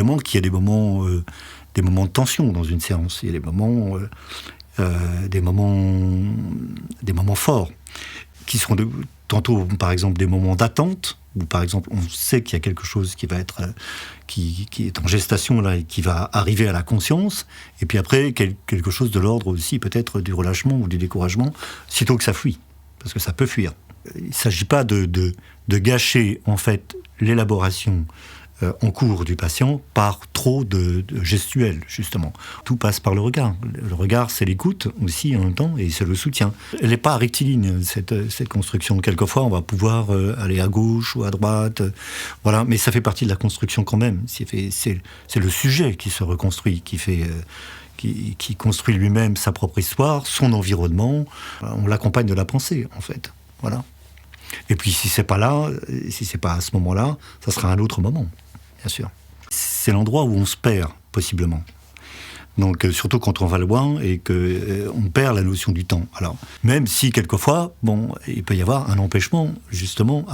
évidemment qu'il y a des moments de tension dans une séance. Il y a des moments forts, qui seront tantôt, par exemple, des moments d'attente, où, par exemple, on sait qu'il y a quelque chose qui est en gestation, là, et qui va arriver à la conscience, et puis après, quelque chose de l'ordre aussi, peut-être, du relâchement ou du découragement, sitôt que ça fuit, parce que ça peut fuir. Il ne s'agit pas de gâcher, en fait, l'élaboration en cours du patient par trop de gestuels, justement. Tout passe par le regard. Le regard, c'est l'écoute aussi en même temps, et c'est le soutien. Elle n'est pas rectiligne, cette construction. Quelquefois, on va pouvoir aller à gauche ou à droite, voilà, mais ça fait partie de la construction quand même. C'est le sujet qui se reconstruit, qui construit lui-même sa propre histoire, son environnement. On l'accompagne de la pensée, en fait. Voilà. Et puis, si c'est pas là, si c'est pas à ce moment-là, ça sera un autre moment. Bien sûr. C'est l'endroit où on se perd, possiblement. Donc, surtout quand on va loin et qu'on perd la notion du temps. Alors, même si, quelquefois, il peut y avoir un empêchement, justement,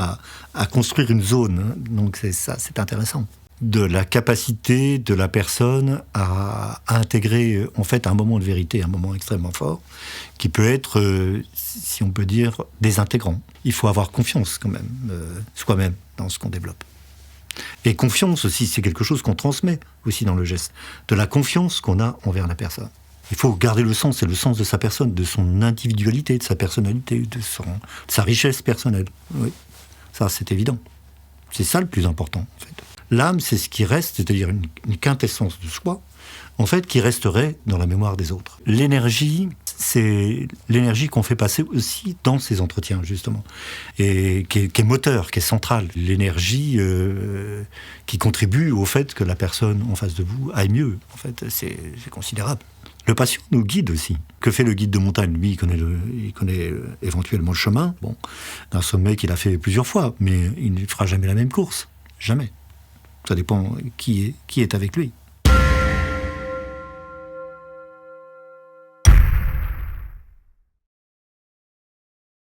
à construire une zone. Hein. Donc, c'est intéressant. De la capacité de la personne à intégrer, en fait, un moment de vérité, un moment extrêmement fort, qui peut être, si on peut dire, désintégrant. Il faut avoir confiance, quand même, soi-même, dans ce qu'on développe. Et confiance aussi, c'est quelque chose qu'on transmet aussi dans le geste. De la confiance qu'on a envers la personne. Il faut garder le sens, c'est le sens de sa personne, de son individualité, de sa personnalité, de sa richesse personnelle. Oui, ça c'est évident. C'est ça le plus important, en fait. L'âme, c'est ce qui reste, c'est-à-dire une quintessence de soi, en fait, qui resterait dans la mémoire des autres. L'énergie, c'est l'énergie qu'on fait passer aussi dans ces entretiens, justement, et qui est moteur, qui est centrale. L'énergie qui contribue au fait que la personne en face de vous aille mieux. En fait, c'est considérable. Le patient nous guide aussi. Que fait le guide de montagne? Lui, il connaît éventuellement le chemin, d'un sommet qu'il a fait plusieurs fois, mais il ne fera jamais la même course. Jamais. Ça dépend qui est avec lui.